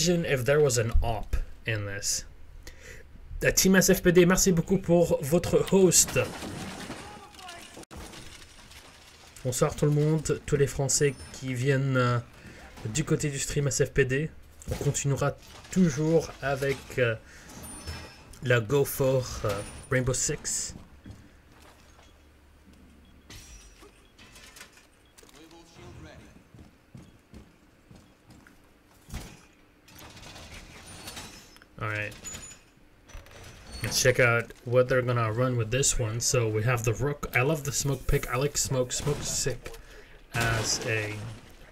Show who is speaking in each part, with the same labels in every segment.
Speaker 1: Imagine if there was an op in this. Team SFPD, merci beaucoup pour votre host. Bonsoir tout le monde, tous les Français qui viennent du côté du stream SFPD. On continuera toujours avec la Go4R6S. Alright. Let's check out what they're gonna run with this one. So we have the Rook. I love the smoke pick. I like smoke. Smoke's sick as a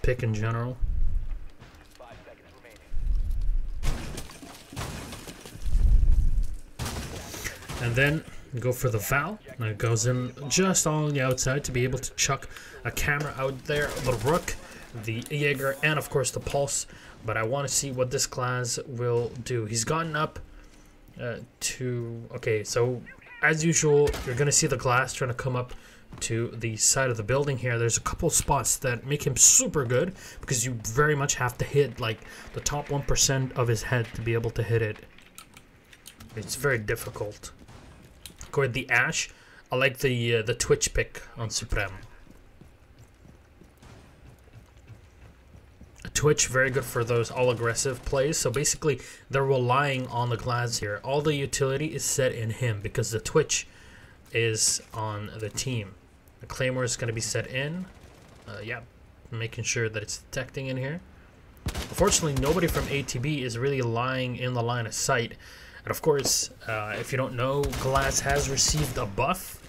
Speaker 1: pick in general. And then go for the Val. And it goes in just on the outside to be able to chuck a camera out there. The Rook, the Jaeger, and of course the Pulse. But I want to see what this class will do. He's gotten up to... Okay, so as usual, you're going to see the glass trying to come up to the side of the building here. There's a couple spots that make him super good because you very much have to hit like the top 1% of his head to be able to hit it. It's very difficult. Go with the Ash. I like the Twitch pick on Supreme. Twitch, very good for those all-aggressive plays. So basically, they're relying on the glass here. All the utility is set in him because the Twitch is on the team. The Claymore is going to be set in. Yeah, making sure that it's detecting in here. Unfortunately, nobody from ATB is really lying in the line of sight. And of course, if you don't know, Glass has received a buff.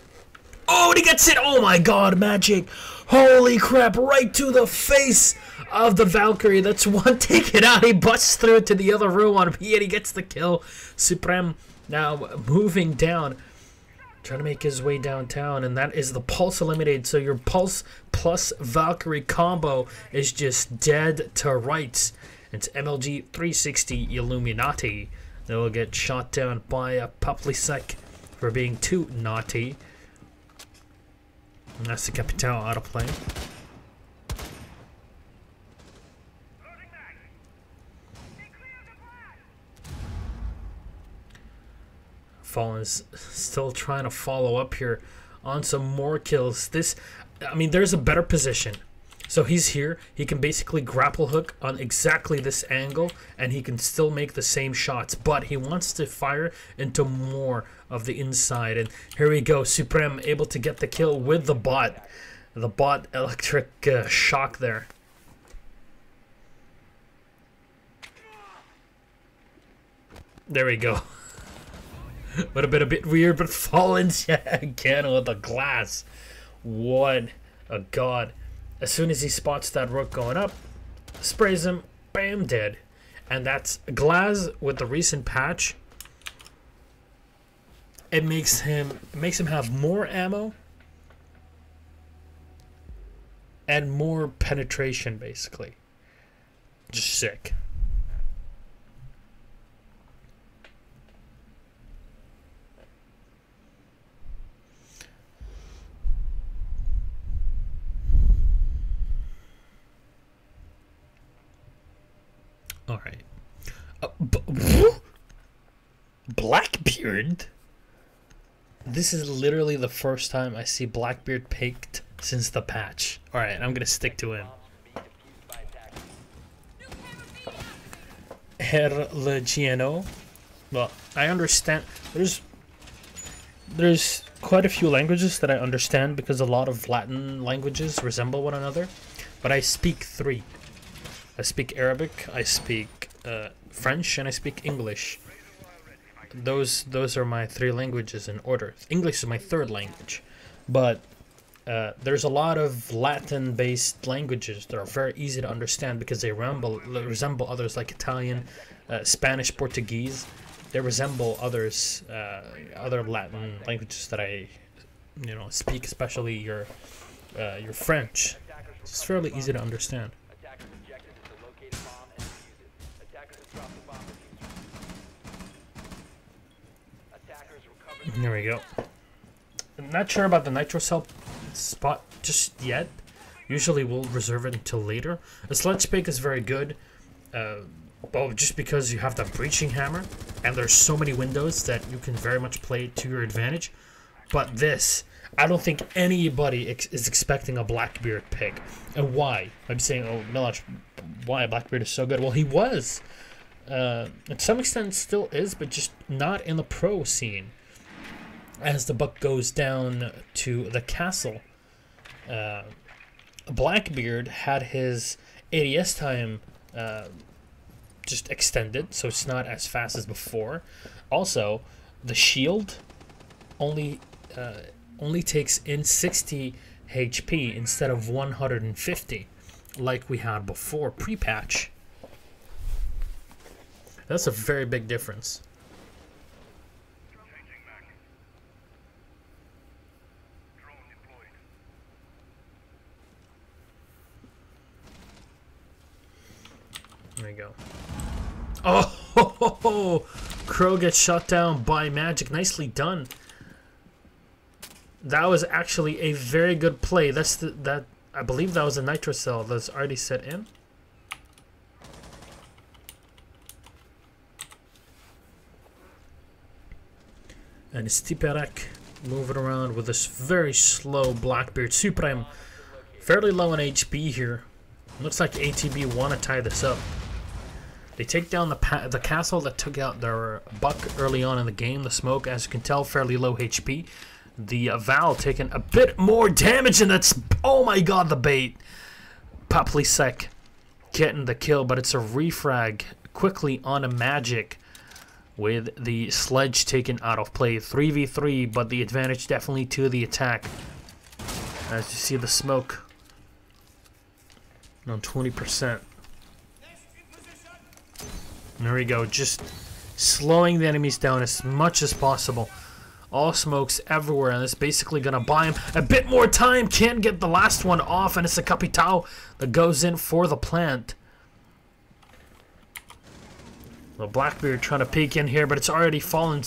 Speaker 1: Oh, and he gets it! Oh my god, magic! Holy crap, right to the face of the Valkyrie. That's one taken out. He busts through to the other row on him, and he gets the kill. Supreme now moving down, trying to make his way downtown, and that is the Pulse eliminated. So your Pulse plus Valkyrie combo is just dead to rights. It's MLG 360 Illuminati. They will get shot down by a Paplisek for being too naughty. And that's the Capital out of play. Fallen's still trying to follow up here on some more kills. This, I mean, there's a better position. So he's here. He can basically grapple hook on exactly this angle, and he can still make the same shots. But he wants to fire into more of the inside. And here we go. Supreme able to get the kill with the bot. The bot electric shock there. There we go. Would have been a bit weird, but Fallen's again with the glass. What a god. As soon as he spots that Rook going up, sprays him, bam, dead. And that's Glass with the recent patch. It makes him have more ammo and more penetration, basically. Just sick. All right. Blackbeard? This is literally the first time I see Blackbeard picked since the patch. All right, I'm gonna stick to him. Herr Le Giano. Well, I understand. There's quite a few languages that I understand because a lot of Latin languages resemble one another, but I speak 3. I speak Arabic, I speak French, and I speak English. Those are my 3 languages in order. English is my 3rd language, but there's a lot of Latin-based languages that are very easy to understand because they resemble others like Italian, Spanish, Portuguese. They resemble others, other Latin languages that I, speak, especially your French. It's fairly easy to understand. There we go. I'm not sure about the Nitro Cell spot just yet. Usually we'll reserve it until later. The Sledge pick is very good. But just because you have the breaching hammer and there's so many windows that you can very much play to your advantage. But this, I don't think anybody is expecting a Blackbeard pick. And why? I'm saying, oh, Milosh, why Blackbeard is so good? Well, he was. To some extent still is, but just not in the pro scene. As the buck goes down to the castle, Blackbeard had his ADS time just extended, so it's not as fast as before. Also, the shield only takes in 60 HP instead of 150, like we had before pre-patch. That's a very big difference. There we go. Oh, ho, ho, ho. Crow gets shot down by magic. Nicely done. That was actually a very good play. That I believe that was a nitro cell that's already set in. And Stiperek moving around with this very slow Blackbeard. Supreme, fairly low on HP here. Looks like ATB want to tie this up. They take down the castle that took out their buck early on in the game. The smoke, as you can tell, fairly low HP. The RivaL taking a bit more damage, and that's, oh my god, the bait. Paplisek getting the kill, but it's a refrag quickly on a magic with the sledge taken out of play. 3v3, but the advantage definitely to the attack. As you see the smoke on 20%. There we go, just slowing the enemies down as much as possible. All smokes everywhere, and it's basically gonna buy him a bit more time. Can't get the last one off, and it's a Capitao that goes in for the plant. The Blackbeard trying to peek in here, but it's already fallen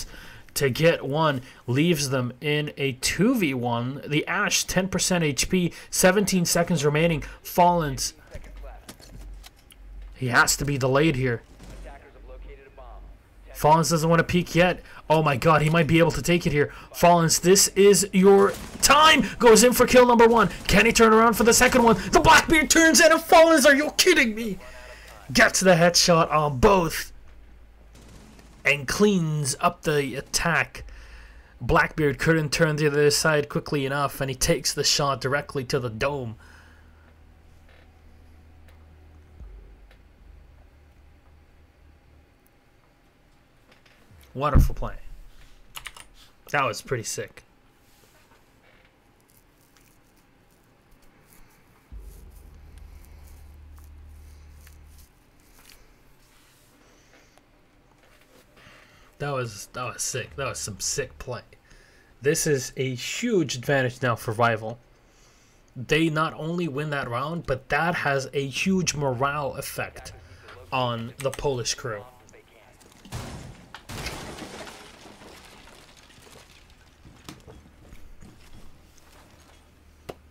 Speaker 1: to get one. Leaves them in a 2v1. The Ash, 10% HP, 17 seconds remaining. Fallens. He has to be delayed here. Fallens doesn't want to peek yet. Oh my god, he might be able to take it here. Fallens, this is your time. Goes in for kill number one. Can he turn around for the second one? The Blackbeard turns in and Fallens, are you kidding me? Gets the headshot on both. And cleans up the attack. Blackbeard couldn't turn to the other side quickly enough, and he takes the shot directly to the dome. Wonderful play. That was pretty sick. That was sick. That was some sick play. This is a huge advantage now for RivaL. They not only win that round, but that has a huge morale effect on the Polish crew.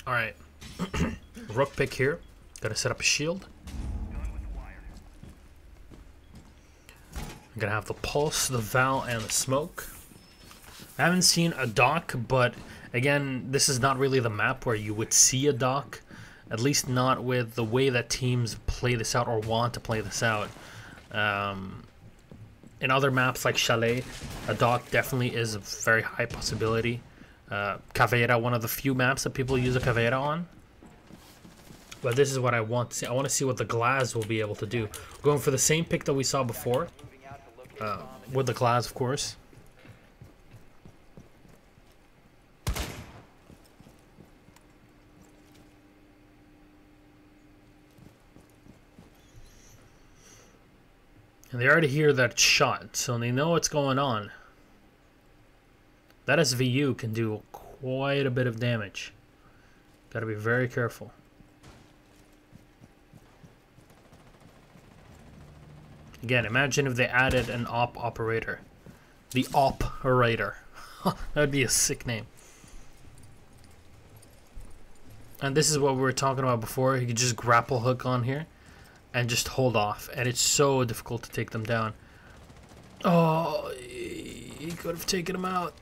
Speaker 1: Alright. Rook pick here. Gotta set up a shield. I'm gonna have the pulse, the Val, and the smoke. I haven't seen a dock, but again, this is not really the map where you would see a dock. At least not with the way that teams play this out or want to play this out. In other maps like Chalet, a dock definitely is a very high possibility. Caveira, one of the few maps that people use a Caveira on. But this is what I want to see. I want to see what the Glass will be able to do. Going for the same pick that we saw before. With the Glass, of course. And they already hear that shot, so they know what's going on. That SVU can do quite a bit of damage. Gotta be very careful. Again, imagine if they added an operator. The operator. That would be a sick name. And this is what we were talking about before. You could just grapple hook on here and just hold off. And it's so difficult to take them down. Oh, he could have taken him out.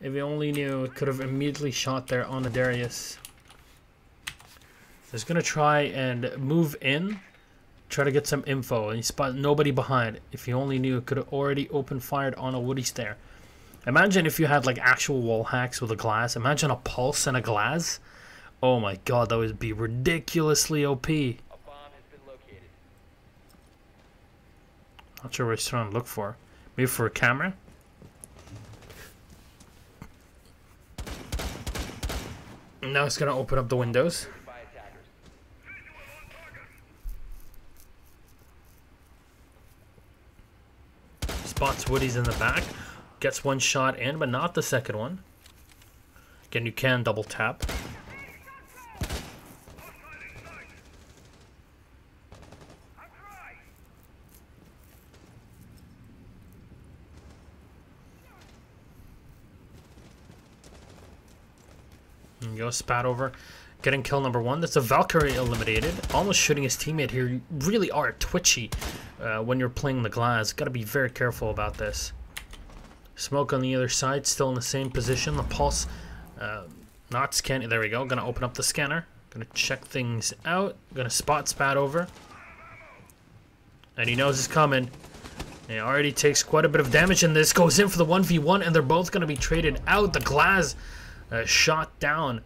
Speaker 1: If he only knew, it could have immediately shot there on the Darius. He's gonna try and move in, try to get some info, and he spot nobody behind. If he only knew, it could have already open fired on a Woodies there. Imagine if you had like actual wall hacks with a glass. Imagine a pulse and a glass. Oh my god, that would be ridiculously OP. Not sure what he's trying to look for. Maybe for a camera? Now it's gonna open up the windows. Spots Woodies in the back. Gets one shot in, but not the second one. Again, you can double tap. There you go, spat over. Getting kill number one. That's a Valkyrie eliminated. Almost shooting his teammate here. You really are twitchy when you're playing the glass. Gotta be very careful about this. Smoke on the other side, still in the same position. The pulse, not scanning. There we go. Gonna open up the scanner. Gonna check things out. Gonna spot spat over. And he knows it's coming. He already takes quite a bit of damage, and this goes in for the 1v1, and they're both gonna be traded out. The glass shot down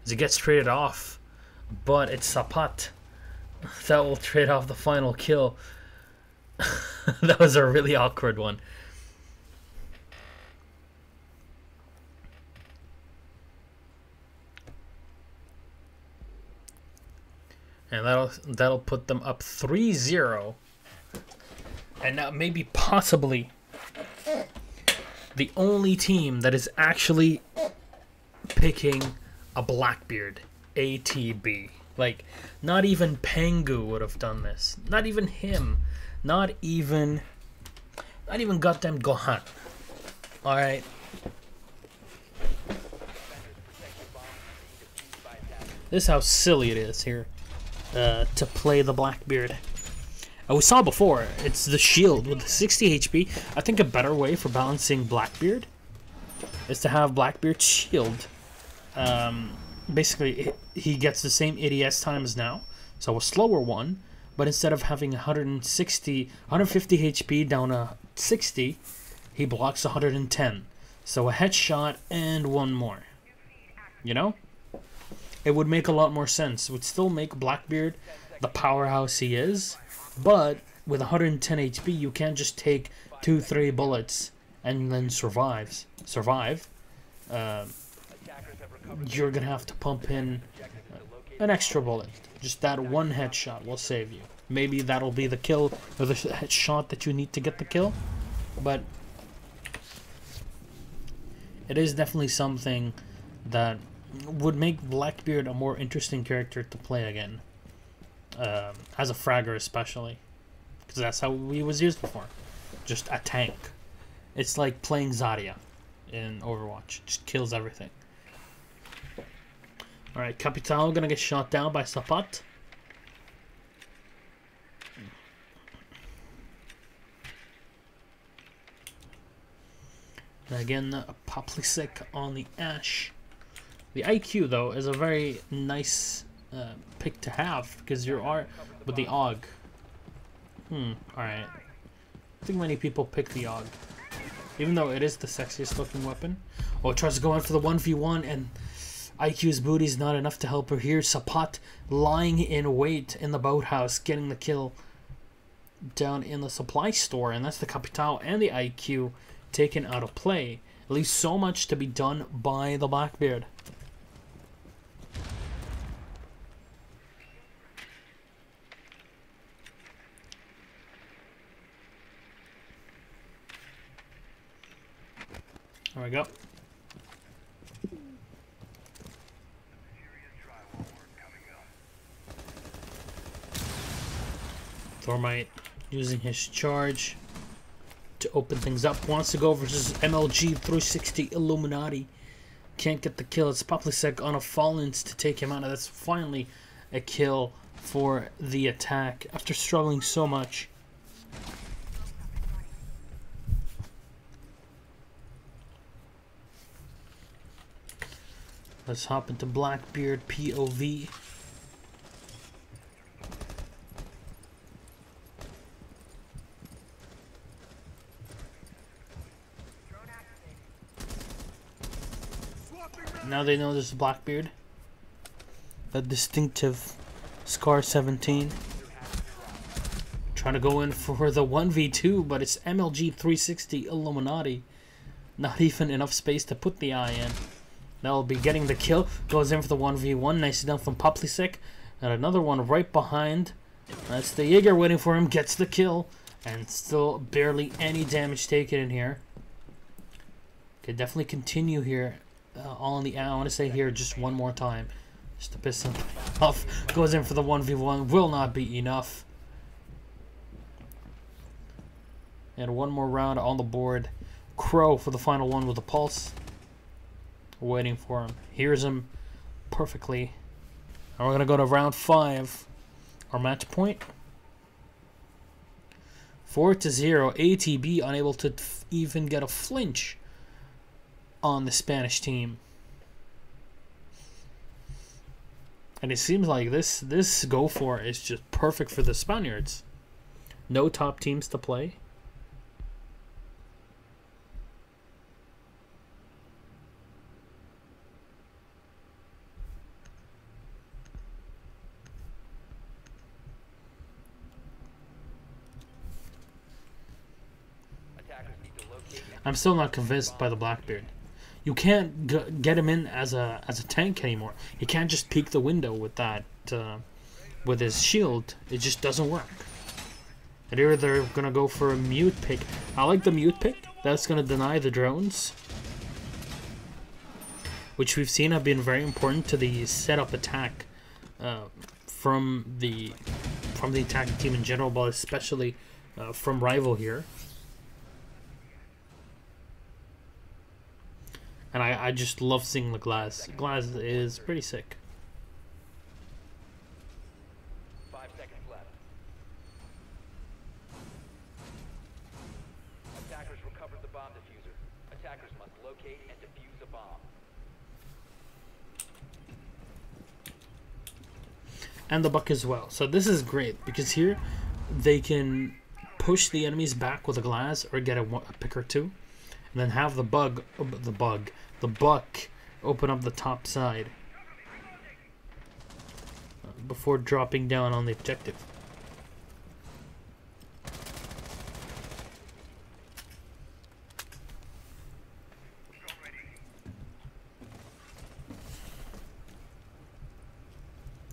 Speaker 1: as he gets traded off, but it's Sapat that will trade off the final kill. That was a really awkward one. And that'll put them up 3-0. And now maybe possibly the only team that is actually picking a Blackbeard ATB. Like, not even Pengu would have done this. Not even him. Not even goddamn Gohan. Alright. This is how silly it is here to play the Blackbeard. We saw before, it's the shield with 60 HP. I think a better way for balancing Blackbeard is to have Blackbeard's shield. Basically, he gets the same ADS time as now, so a slower one, but instead of having 150 HP down to 60, he blocks 110. So a headshot and one more. You know? It would make a lot more sense. It would still make Blackbeard the powerhouse he is, but with 110 HP, you can't just take 2-3 bullets and then survive. You're gonna have to pump in an extra bullet. Just that one headshot will save you. Maybe that'll be the kill, or the headshot that you need to get the kill. But it is definitely something that would make Blackbeard a more interesting character to play again. As a fragger especially. Because that's how he was used before. Just a tank. It's like playing Zarya in Overwatch. Just kills everything. Alright, Capital gonna get shot down by Sapat. And again, a Poplisek on the Ash. The IQ, though, is a very nice pick to have, because you are with the AUG. Alright. I think many people pick the AUG. Even though it is the sexiest looking weapon. Oh, it tries to go in for the 1v1, and IQ's booty is not enough to help her here. Sapat lying in wait in the boathouse, getting the kill down in the supply store, and that's the Capital and the IQ taken out of play. At least so much to be done by the Blackbeard. There we go. Thermite using his charge to open things up. Wants to go versus MLG 360 Illuminati. can't get the kill. It's Poplisek on a Fallens to take him out. And that's finally a kill for the attack after struggling so much. Let's hop into Blackbeard POV. Now they know this is Blackbeard. That distinctive Scar 17. Trying to go in for the 1v2, but it's MLG 360 Illuminati. Not even enough space to put the eye in. That'll be getting the kill. Goes in for the 1v1. Nicely done from Poplisek. And another one right behind. That's the Jaeger waiting for him. Gets the kill. And still barely any damage taken in here. Could definitely continue here. All in the I want to say here just one more time. Just to piss him off. Goes in for the 1v1. Will not be enough. And one more round on the board. Crow for the final one with a pulse. Waiting for him. Hears him perfectly. And we're going to go to round 5. Our match point. 4-0. ATB unable to even get a flinch on the Spanish team. And it seems like this Go4 is just perfect for the Spaniards. No top teams to play. I'm still not convinced by the Blackbeard. You can't get him in as a tank anymore. You can't just peek the window with that with his shield. It just doesn't work. And here they're gonna go for a mute pick. I like the mute pick. That's gonna deny the drones, which we've seen have been very important to the setup attack from the attacking team in general, but especially from RivaL here. And I just love seeing the Glass. Glass is pretty sick.
Speaker 2: 5 seconds left. Attackers recovered the bomb diffuser. Attackers must locate and defuse a bomb.
Speaker 1: And the buck as well. So this is great because here they can push the enemies back with a Glass or get a pick or two. And then have the buck open up the top side before dropping down on the objective.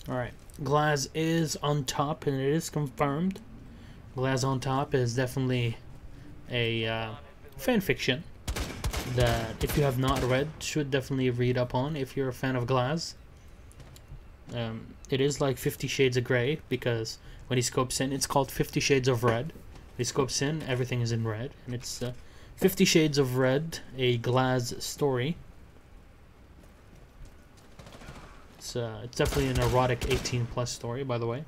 Speaker 1: Alright, Glass is on top, and it is confirmed. Glass on top is definitely a fan fiction that, if you have not read, should definitely read up on if you're a fan of Glass. It is like 50 Shades of Grey, because when he scopes in, it's called 50 Shades of Red. When he scopes in, everything is in red, and it's 50 Shades of Red, a Glass story. It's definitely an erotic 18+ story, by the way.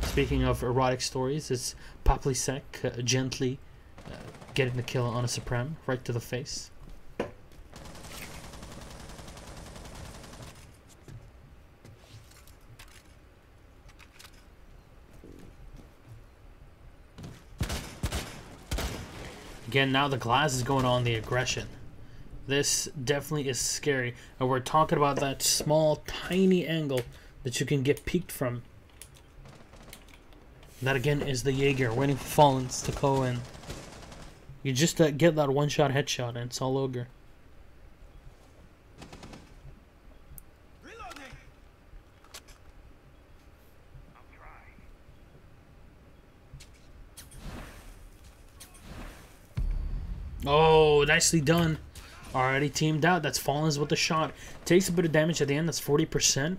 Speaker 1: Speaking of erotic stories, it's Poplisek gently getting the kill on a Supreme, right to the face. Again, now the Glass is going on the aggression. This definitely is scary. And we're talking about that small, tiny angle that you can get peeked from. That again is the Jaeger waiting for Fallens to go in. You just get that one-shot headshot and it's all over. Oh, nicely done. Already teamed out. That's Fallens with the shot. Takes a bit of damage at the end. That's 40%.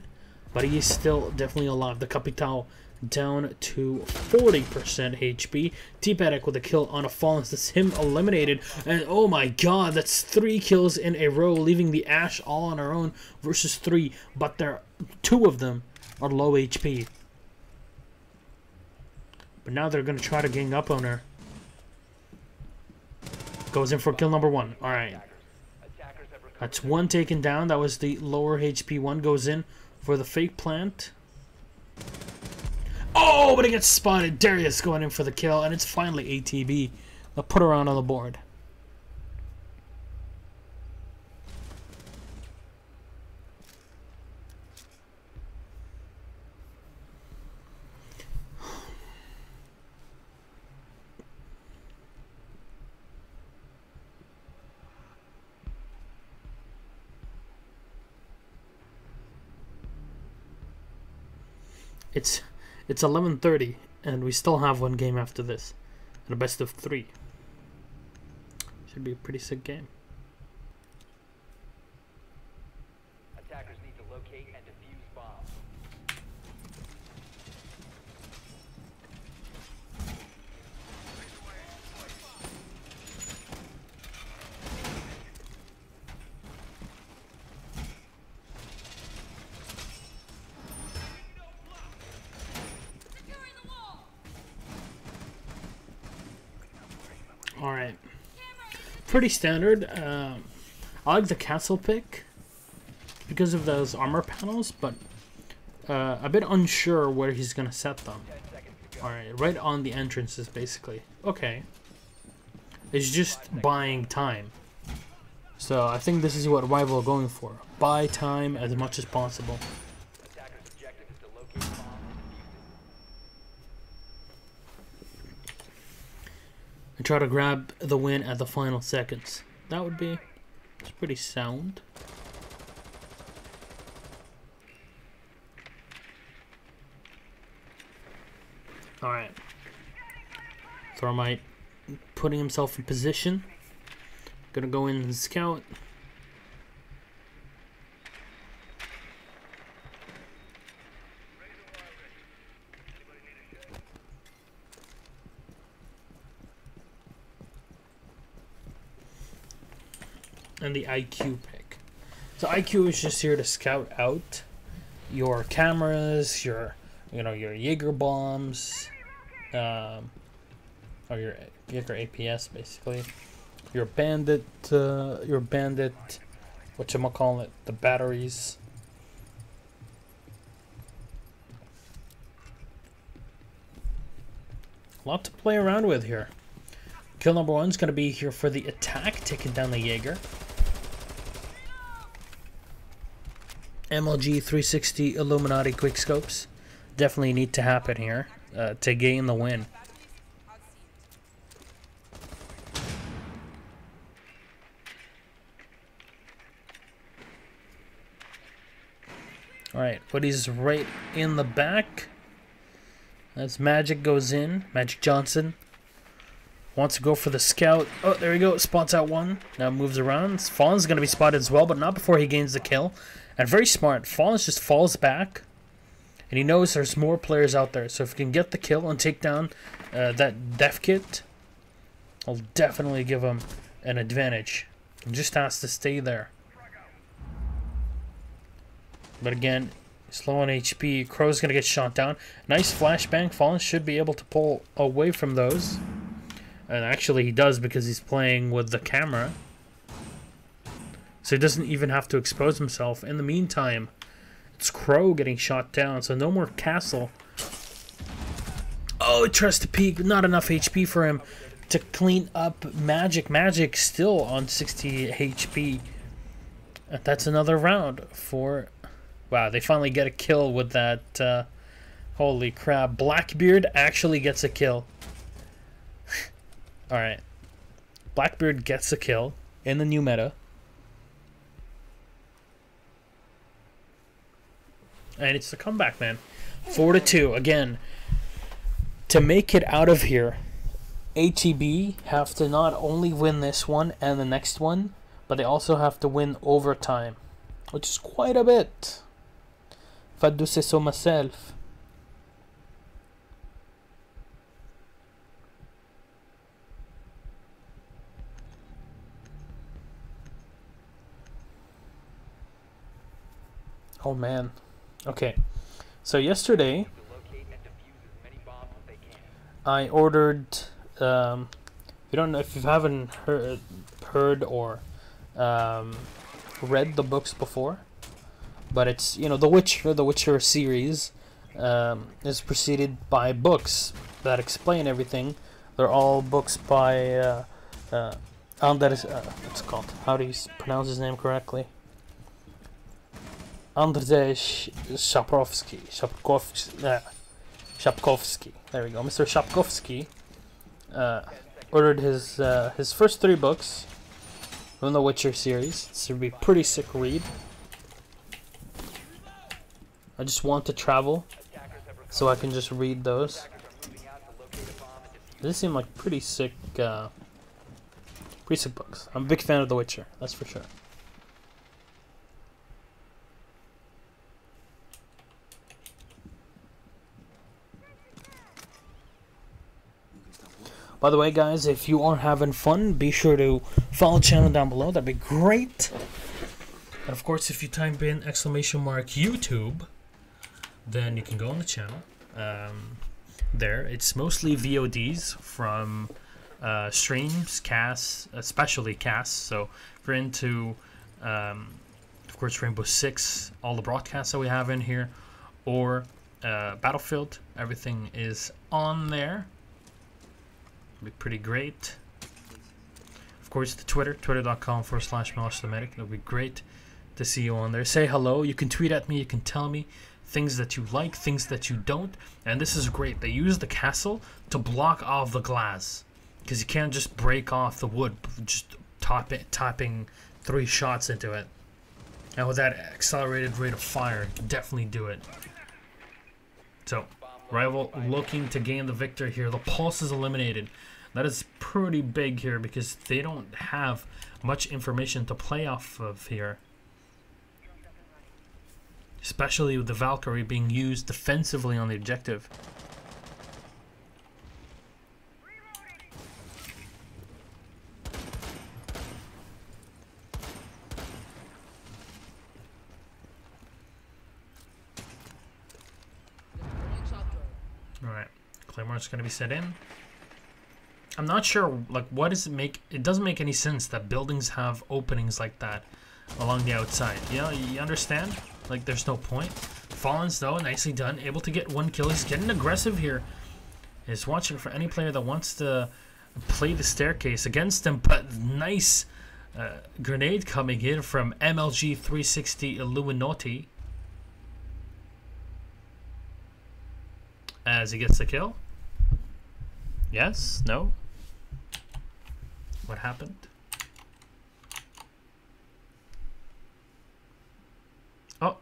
Speaker 1: but he is still definitely alive. The Capital down to 40% HP. T-Paddock with a kill on a Fallen. That's him eliminated. And oh my god, that's 3 kills in a row, leaving the Ash all on her own versus 3. But there, 2 of them are low HP. But now they're going to try to gang up on her. Goes in for kill number 1. Alright. That's 1 taken down. That was the lower HP one. Goes in for the fake plant. Oh, but it gets spotted. Darius going in for the kill, and it's finally ATB. They'll put her on the board. It's 11:30, and we still have 1 game after this, and a best of 3. Should be a pretty sick game.
Speaker 2: Attackers need to locate and defuse bombs.
Speaker 1: Alright. Pretty standard. I like the castle pick because of those armor panels, but a bit unsure where he's going to set them. Alright, right on the entrances, basically. Okay. It's just buying time. So I think this is what RivaL are going for. Buy time as much as possible.
Speaker 2: Attackers' objective is to locate bombs and defuse
Speaker 1: And try to grab the win at the final seconds. That would be pretty sound. Alright. Thermite putting himself in position. Gonna go in and scout. And the IQ pick. So IQ is just here to scout out your cameras, your your Jaeger bombs, or your Jaeger APS basically. Your bandit, whatchamacallit, the batteries. A lot to play around with here. Kill number 1 is going to be here for the attack, taking down the Jaeger. MLG 360 Illuminati quickscopes definitely need to happen here to gain the win. Alright, Woody's right in the back. As Magic goes in, Magic Johnson wants to go for the scout. Oh, there we go. Spots out 1. Now moves around. Fallen's going to be spotted as well, but not before he gains the kill. And very smart. Fallen just falls back. And he knows there's more players out there. So if he can get the kill and take down that def kit, I'll definitely give him an advantage. He just has to stay there. But again, slow on HP. Crow's going to get shot down. Nice flashbang. Fallen should be able to pull away from those. And actually he does because he's playing with the camera. So he doesn't even have to expose himself. In the meantime, it's Crow getting shot down. So no more castle. Oh, it tries to peek. Not enough HP for him to clean up Magic. Magic still on 60 HP. And that's another round for... Wow, they finally get a kill with that. Holy crap. Blackbeard actually gets a kill. Alright. Blackbeard gets a kill in the new meta. And it's the comeback, man. 4-2. Again, to make it out of here, ATB have to not only win this one and the next one, but they also have to win overtime, which is quite a bit. If I do say so myself. Oh man. Okay. So yesterday I ordered you don't know if you haven't heard or read the books before, but it's, you know, the Witcher series is preceded by books that explain everything. They're all books by Anders, what's it called? How do you pronounce his name correctly? Andrzej Sapkowski. There we go. Mr. Sapkowski ordered his first 3 books from the Witcher series. It's gonna be a pretty sick read. I just want to travel so I can just read those. These seem like pretty sick books. I'm a big fan of The Witcher, that's for sure. By the way, guys, if you are having fun, be sure to follow the channel down below. That'd be great. And of course, if you type in !YouTube, then you can go on the channel. There, it's mostly VODs from streams, casts, especially casts. So if you're into, of course, Rainbow Six, all the broadcasts that we have in here, or Battlefield, everything is on there. Be pretty great. Of course, the twitter.com/MelishTheMedic. That'll be great to see you on there. Say hello. You can tweet at me. You can tell me things that you like, things that you don't. And this is great. They use the castle to block off the glass, because you can't just break off the wood just tapping 3 shots into it. And with that accelerated rate of fire, you can definitely do it. So, RivaL looking to gain the victory here. The Pulse is eliminated. That is pretty big here because they don't have much information to play off of here. Especially with the Valkyrie being used defensively on the objective. Alright, Claymore's going to be set in. I'm not sure, like, what does it make? It doesn't make any sense that buildings have openings like that along the outside. You know, you understand? Like, there's no point. Fallens, though, nicely done. Able to get 1 kill. He's getting aggressive here. He's watching for any player that wants to play the staircase against him. But nice grenade coming in from MLG 360 Illuminati. As he gets the kill. Yes? No? What happened? Oh.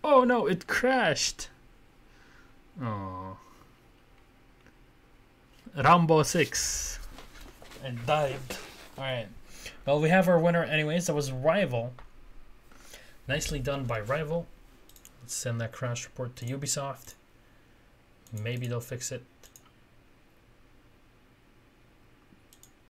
Speaker 1: Oh no, it crashed. Oh. Rambo 6. And dived. Alright. Well, we have our winner anyways. That was RivaL. Nicely done by RivaL. Let's send that crash report to Ubisoft. Maybe they'll fix it.